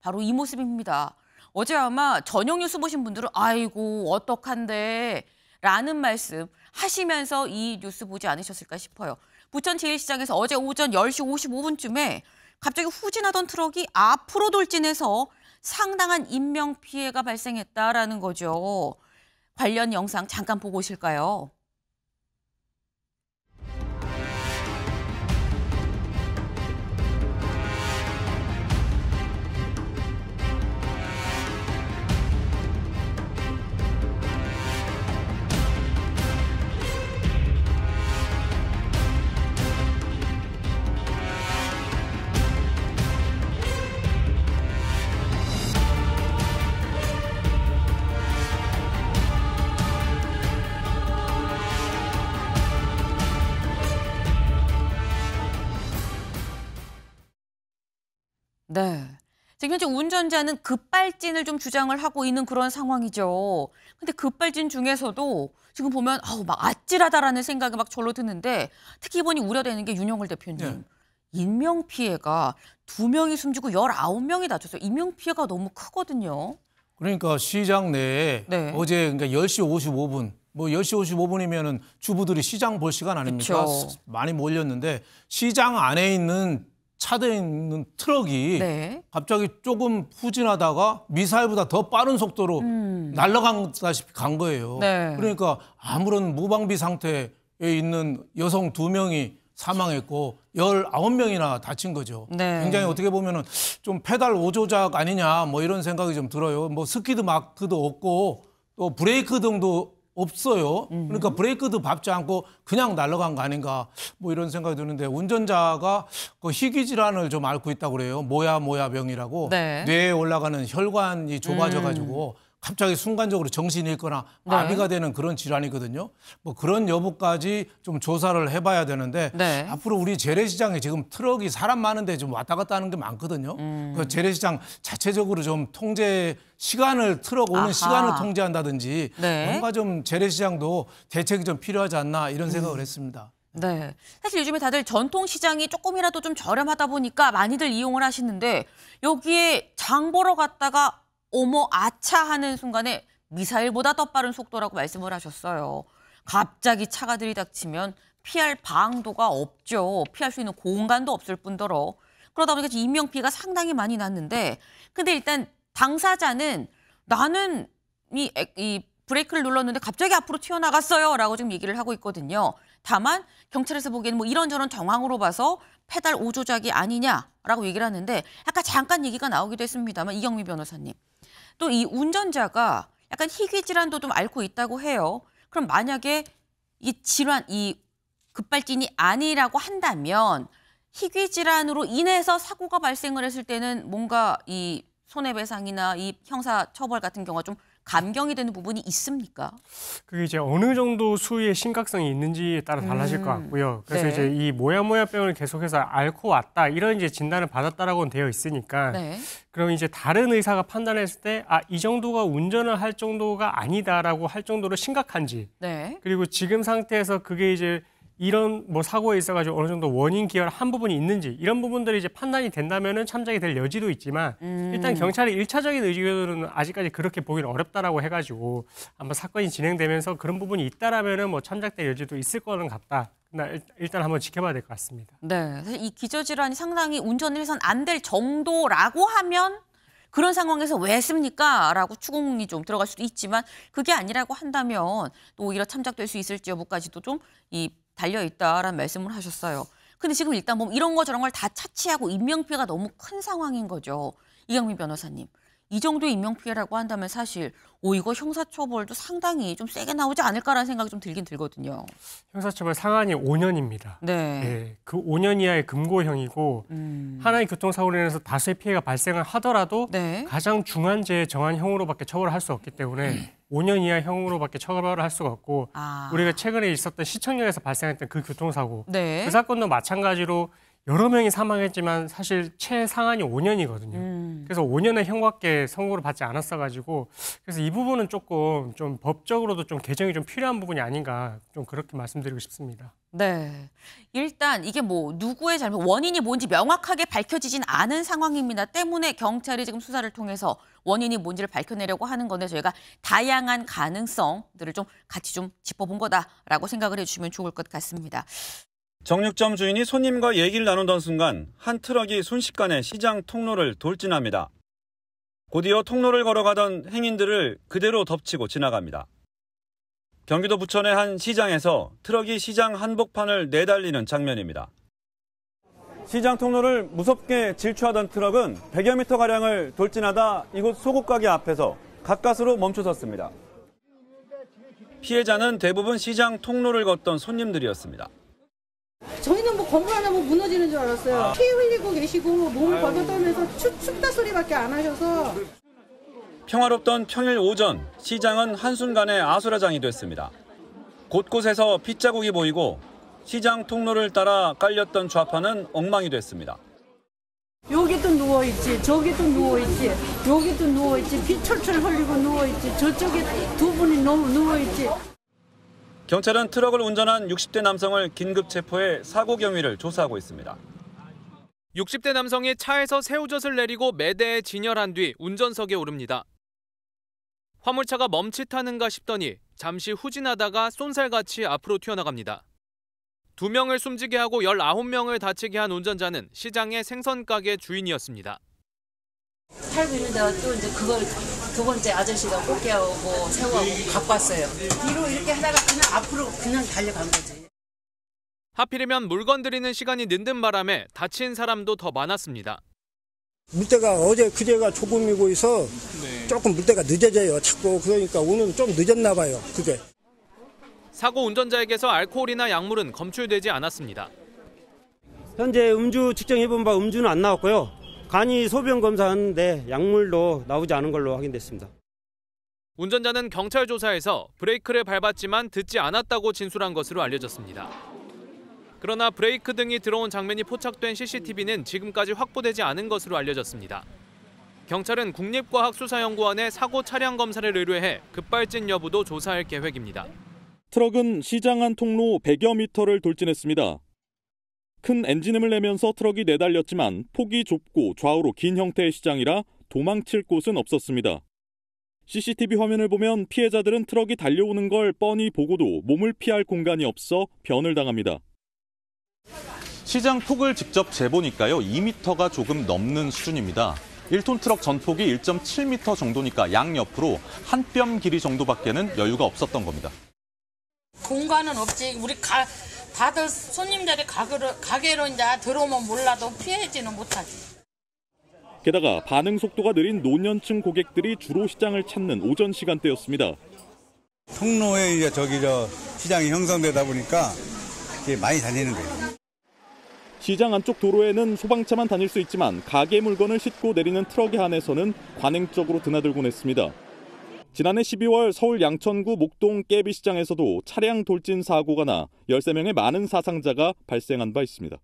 바로 이 모습입니다. 어제 아마 저녁 뉴스 보신 분들은 아이고 어떡한데 라는 말씀 하시면서 이 뉴스 보지 않으셨을까 싶어요. 부천 제1시장에서 어제 오전 10시 55분쯤에 갑자기 후진하던 트럭이 앞으로 돌진해서 상당한 인명피해가 발생했다라는 거죠. 관련 영상 잠깐 보고 오실까요? 네. 지금 현재 운전자는 급발진을 좀 주장을 하고 있는 그런 상황이죠. 근데 급발진 중에서도 지금 보면 막 아찔하다라는 생각이 막 절로 드는데 특히 이번이 우려되는 게 윤영월 대표님. 네. 인명피해가 2명이 숨지고 19명이 다쳤어요. 인명피해가 너무 크거든요. 그러니까 시장 내에 네. 어제 그러니까 10시 55분, 뭐 10시 55분이면은 주부들이 시장 볼 시간 아닙니까? 그쵸. 많이 몰렸는데 시장 안에 있는 차대에 있는 트럭이 네. 갑자기 조금 후진하다가 미사일보다 더 빠른 속도로 날아가다시피 간 거예요. 네. 그러니까 아무런 무방비 상태에 있는 여성 2명이 사망했고 19명이나 다친 거죠. 네. 굉장히 어떻게 보면은 좀 페달 오조작 아니냐 뭐 이런 생각이 좀 들어요. 뭐 스키드 마크도 없고 또 브레이크 등도 없어요. 그러니까 브레이크도 밟지 않고 그냥 날아간 거 아닌가 뭐 이런 생각이 드는데 운전자가 그 희귀 질환을 좀 앓고 있다고 그래요. 모야병이라고 네. 뇌에 올라가는 혈관이 좁아져 가지고 갑자기 순간적으로 정신이 잃거나 마비가 되는 그런 질환이거든요. 뭐 그런 여부까지 좀 조사를 해봐야 되는데 네. 앞으로 우리 재래시장에 지금 트럭이 사람 많은데 좀 왔다 갔다 하는 게 많거든요. 그 재래시장 자체적으로 좀 통제 시간을 트럭 오는 아하. 시간을 통제한다든지 네. 뭔가 좀 재래시장도 대책이 좀 필요하지 않나 이런 생각을 했습니다. 네. 사실 요즘에 다들 전통시장이 조금이라도 좀 저렴하다 보니까 많이들 이용을 하시는데 여기에 장 보러 갔다가 어머 아차 하는 순간에 미사일보다 더 빠른 속도라고 말씀을 하셨어요. 갑자기 차가 들이닥치면 피할 방도가 없죠. 피할 수 있는 공간도 없을 뿐더러. 그러다 보니까 인명피해가 상당히 많이 났는데 근데 일단 당사자는 나는 이 브레이크를 눌렀는데 갑자기 앞으로 튀어나갔어요 라고 지금 얘기를 하고 있거든요. 다만 경찰에서 보기에는 뭐 이런저런 정황으로 봐서 페달 오조작이 아니냐라고 얘기를 하는데 아까 잠깐 얘기가 나오기도 했습니다만 이경미 변호사님. 또 이 운전자가 약간 희귀 질환도 좀 앓고 있다고 해요. 그럼 만약에 이 질환, 이 급발진이 아니라고 한다면 희귀 질환으로 인해서 사고가 발생을 했을 때는 뭔가 이 손해배상이나 이 형사처벌 같은 경우가 좀 감경이 되는 부분이 있습니까? 그게 이제 어느 정도 수위의 심각성이 있는지에 따라 달라질 것 같고요. 그래서 네. 이제 이 모야모야병을 계속해서 앓고 왔다 이런 이제 진단을 받았다라고는 되어 있으니까 네. 그럼 이제 다른 의사가 판단했을 때 이 정도가 운전을 할 정도가 아니다라고 할 정도로 심각한지 네. 그리고 지금 상태에서 그게 이제 이런 뭐 사고에 있어가지고 어느 정도 원인 기여를 한 부분이 있는지 이런 부분들이 이제 판단이 된다면은 참작이 될 여지도 있지만 일단 경찰의 1차적인 의견으로는 아직까지 그렇게 보기는 어렵다라고 해가지고 한번 사건이 진행되면서 그런 부분이 있다라면은 뭐 참작될 여지도 있을 거는 같다. 일단 한번 지켜봐야 될 것 같습니다. 네. 사실 이 기저질환이 상당히 운전을 해서는 안 될 정도라고 하면 그런 상황에서 왜 했습니까? 라고 추궁이 좀 들어갈 수도 있지만 그게 아니라고 한다면 또 오히려 참작될 수 있을지 여부까지도 좀 달려있다라는 말씀을 하셨어요. 근데 지금 일단 뭐 이런 거 저런 걸 다 차치하고 인명피해가 너무 큰 상황인 거죠. 이경민 변호사님. 이 정도의 인명피해라고 한다면 사실 이거 형사처벌도 상당히 좀 세게 나오지 않을까라는 생각이 좀 들긴 들거든요. 형사처벌 상한이 5년입니다. 네. 예, 그 5년 이하의 금고형이고 하나의 교통사고로 인해서 다수의 피해가 발생을 하더라도 네. 가장 중한 죄 정한형으로밖에 처벌을 할 수 없기 때문에 5년 이하 형으로밖에 처벌을 할 수가 없고 우리가 최근에 있었던 시청역에서 발생했던 그 교통사고 네. 그 사건도 마찬가지로 여러 명이 사망했지만 사실 최상한이 5년이거든요. 그래서 5년의 형밖에 선고를 받지 않았어가지고 그래서 이 부분은 조금 좀 법적으로도 좀 개정이 좀 필요한 부분이 아닌가 좀 그렇게 말씀드리고 싶습니다. 네. 일단 이게 뭐 누구의 잘못, 원인이 뭔지 명확하게 밝혀지진 않은 상황입니다. 때문에 경찰이 지금 수사를 통해서 원인이 뭔지를 밝혀내려고 하는 건데 저희가 다양한 가능성들을 좀 같이 좀 짚어본 거다라고 생각을 해주시면 좋을 것 같습니다. 정육점 주인이 손님과 얘기를 나누던 순간 한 트럭이 순식간에 시장 통로를 돌진합니다. 곧이어 통로를 걸어가던 행인들을 그대로 덮치고 지나갑니다. 경기도 부천의 한 시장에서 트럭이 시장 한복판을 내달리는 장면입니다. 시장 통로를 무섭게 질주하던 트럭은 100여 미터가량을 돌진하다 이곳 소고가게 앞에서 가까스로 멈춰섰습니다. 피해자는 대부분 시장 통로를 걷던 손님들이었습니다. 저희는 뭐 건물 하나 뭐 무너지는 줄 알았어요. 피 흘리고 계시고 몸을 걷어떠면서 춥다 소리밖에 안 하셔서. 평화롭던 평일 오전, 시장은 한순간에 아수라장이 됐습니다. 곳곳에서 핏자국이 보이고 시장 통로를 따라 깔렸던 좌판은 엉망이 됐습니다. 여기 또 누워있지, 저기 또 누워있지, 여기 또 누워있지, 피 철철 흘리고 누워있지, 저쪽에 두 분이 누워있지. 경찰은 트럭을 운전한 60대 남성을 긴급 체포해 사고 경위를 조사하고 있습니다. 60대 남성이 차에서 새우젓을 내리고 매대에 진열한 뒤 운전석에 오릅니다. 화물차가 멈칫하는가 싶더니 잠시 후진하다가 쏜살같이 앞으로 튀어나갑니다. 2명을 숨지게 하고 19명을 다치게 한 운전자는 시장의 생선가게 주인이었습니다. 살고 있는 데가 또 이제 그걸 두 번째 아저씨가 꽃게하고 새우하고 갖고 왔어요. 뒤로 이렇게 하다가 그냥 앞으로 그냥 달려간 거지. 하필이면 물건 들이는 시간이 늦는 바람에 다친 사람도 더 많았습니다. 물때가 어제 그제가 조금이고 있어 조금 물때가 늦어져요. 자꾸 그러니까 오늘은 좀 늦었나 봐요. 그게. 사고 운전자에게서 알코올이나 약물은 검출되지 않았습니다. 현재 음주 측정해본 바 음주는 안 나왔고요. 간이 소변 검사하는데 약물도 나오지 않은 걸로 확인됐습니다. 운전자는 경찰 조사에서 브레이크를 밟았지만 듣지 않았다고 진술한 것으로 알려졌습니다. 그러나 브레이크 등이 들어온 장면이 포착된 CCTV는 지금까지 확보되지 않은 것으로 알려졌습니다. 경찰은 국립과학수사연구원에 사고 차량 검사를 의뢰해 급발진 여부도 조사할 계획입니다. 트럭은 시장 안 통로 100여 미터를 돌진했습니다. 큰 엔진음을 내면서 트럭이 내달렸지만 폭이 좁고 좌우로 긴 형태의 시장이라 도망칠 곳은 없었습니다. CCTV 화면을 보면 피해자들은 트럭이 달려오는 걸 뻔히 보고도 몸을 피할 공간이 없어 변을 당합니다. 시장 폭을 직접 재보니까요. 2m가 조금 넘는 수준입니다. 1톤 트럭 전폭이 1.7m 정도니까 양옆으로 한 뼘 길이 정도밖에는 여유가 없었던 겁니다. 공간은 없지. 우리 다들 손님들이 가게로 이제 들어오면 몰라도 피하지는 못하지. 게다가 반응 속도가 느린 노년층 고객들이 주로 시장을 찾는 오전 시간대였습니다. 통로에 이제 시장이 형성되다 보니까 이게 많이 다니는 거예요. 시장 안쪽 도로에는 소방차만 다닐 수 있지만 가게 물건을 싣고 내리는 트럭에 한해서는 관행적으로 드나들곤 했습니다. 지난해 12월 서울 양천구 목동 깨비시장에서도 차량 돌진 사고가 나 13명의 많은 사상자가 발생한 바 있습니다.